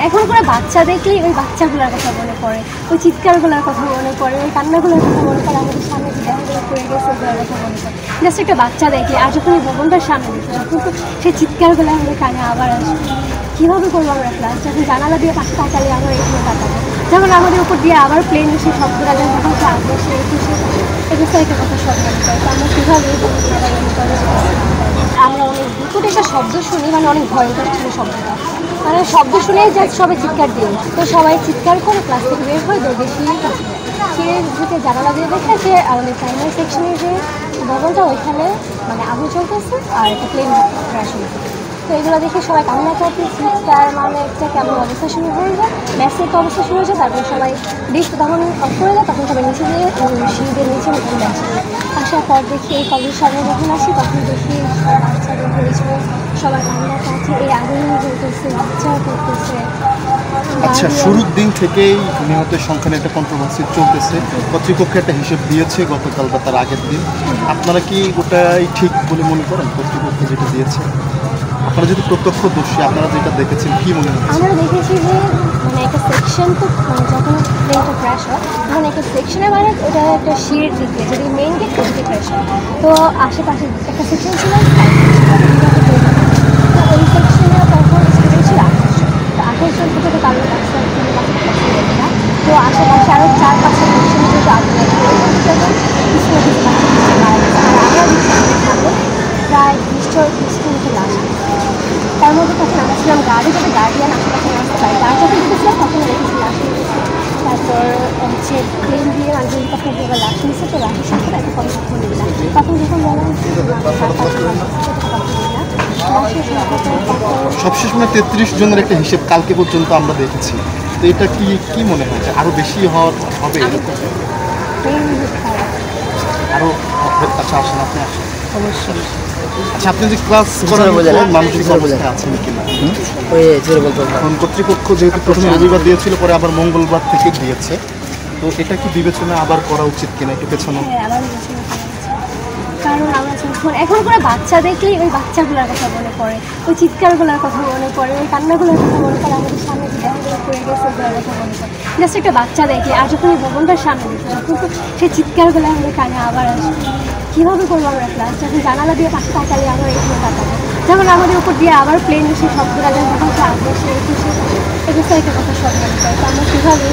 এখন করে বাচ্চা দেখলেই ওই বাচ্চাগুলোর কথা মনে পড়ে, ওই চিৎকারগুলোর কথা মনে পড়ে, ওই কান্নাগুলোর কথা মনে পড়ে, আমাদের সামনে যে দেহগুলো পড়ে গেছে ওগুলোর কথা মনে পড়ে। জাস্ট একটা বাচ্চা দেখলে আর যখন এই ভবনটার সামনে দেখি তখন তো সেই চিৎকারগুলো আমাদের কানে আবার আসবে। কীভাবে করবো আমরা ক্লাস? যখন জানালা দিয়ে পাশে তাকালে আমরা এগুলো তাকাবো, যখন আমাদের উপর দিয়ে আবার প্লেন এসে শব্দটা যখন সে আসবে সে এগুলো একটা কথা সব মনে করে। তো আমরা কীভাবে আমরা অনেক দুটো একটা শব্দ শুনি, মানে অনেক ভয়ঙ্কর ছিল শব্দটা, মানে শব্দ শুনেই জাস্ট সবাই চিৎকার দিয়ে, তো সবাই চিৎকার করে ক্লাস থেকে বের হয়ে দৌড়ে সে ঢুকে জানালা দিয়ে দেখে যে আমাদের প্রাইমারি সেকশনের যে ভবনটা ওইখানে মানে আগুন চলতেছে আর একটা প্লেন ক্র্যাশ হয়েছে। তো এগুলো দেখে সবাই কান্না করতে চিৎকার, মানে একটা কেমন অবস্থা শুরু হয়ে যায়, ব্যাসে একটা অবস্থা শুরু হয়ে যায়। তারপরে সবাই দেখতে তখন অফ করে যায়, তখন সবাই নিচে দিয়ে সিঁড়িদের নিচে উঠে আসে। আসার পর দেখি এই কলেজের সামনে যখন আসি তখন দেখি বাচ্চাদের হয়েছিল, সবার কান্না কাছে এই আগুন করতেছে, বাচ্চা করতেছে। আচ্ছা, শুরুর দিন থেকেই নিহতের সংখ্যা নিয়ে একটা কন্ট্রোভার্সি চলতেছে। কর্তৃপক্ষ একটা হিসেব দিয়েছে গতকাল বা তার আগের দিন। আপনারা কি ওটাই ঠিক বলে মনে করেন? কর্তৃপক্ষ যেটা দিয়েছে, আপনারা যদি প্রত্যক্ষদর্শী, আপনারা যেটা দেখেছেন কি মনে হচ্ছে? আমরা দেখেছি যে মানে একটা সেকশন, তো মানে যখন প্লেনটা ক্র্যাশ হয় তখন একটা সেকশনে মানে ওটা একটা শির দিকে যদি মেইন গেট ওদিকে ক্র্যাশ হয়, তো আশেপাশে একটা সেকশন ছিল, তো ওই সেকশনে তখন স্টুডেন্ট ছিল 28 জন থেকে কারো বাচ্চা, তো আশেপাশে আরও 4-5টা সেকশনে যেহেতু আগুন লাগে কিছু না কিছু বাচ্চা মারা গেছে। আর আমরা দেখছি প্রায় 20-30 লাশ। তার মধ্যে তখন আমরা ছিলাম গাড়ি, যাতে গার্ডিয়ান আশেপাশে আসতে পারে, তার যখন দেখেছিলাম তখন দেখেছি লাশ নিয়েছে। তারপর হচ্ছে প্লেন দিয়ে মানে হেলিকপ্টার দিয়ে লাশ নিয়েছে, তো লাশের সাথে একটা কথা বলে দিলাম। তখন যখন বলা হচ্ছে সবশেষ মানে 33 জনের একটা হিসেব কালকে পর্যন্ত আমরা দেখেছি। তো এটা কি কি মনে হয় আরো বেশি হবে এরকম? আরো আচ্ছা, আসেন, আপনি আসেন। অবশ্যই। আচ্ছা, আপনি যে ক্লাস করার মানসিক অবস্থায় আছেন কিনা? এখন কর্তৃপক্ষ যেহেতু প্রথমে রবিবার দিয়েছিল, পরে আবার মঙ্গলবার থেকে দিয়েছে, তো এটা কি বিবেচনা আবার করা উচিত কিনা একটু পেছনে? আবার বিবেচনা করা উচিত। কারণ আমরা যখন এখন করে বাচ্চা দেখলেই ওই বাচ্চাগুলোর কথা মনে পড়ে, ওই চিৎকারগুলোর কথা মনে পড়ে, ওই কান্নাগুলোর কথা মনে পড়ে, আমাদের সামনে যে দেহগুলো পড়ে গেছে ওগুলোর কথা মনে পড়ে। জাস্ট একটা বাচ্চা দেখলে আর যখন এই ভবনটার সামনে দেখি তখন তো সেই চিৎকারগুলো আমাদের কানে আবার আসবে। কীভাবে করবো আমরা ক্লাস? যখন জানালা দিয়ে পাশে তাকালে আমরা এগুলো তাকাবো, যখন আমাদের উপর দিয়ে আবার প্লেন এসে শব্দটা যখন সে আসবে সে এগুলো একটা কথা সব মনে করে। তো আমরা কীভাবে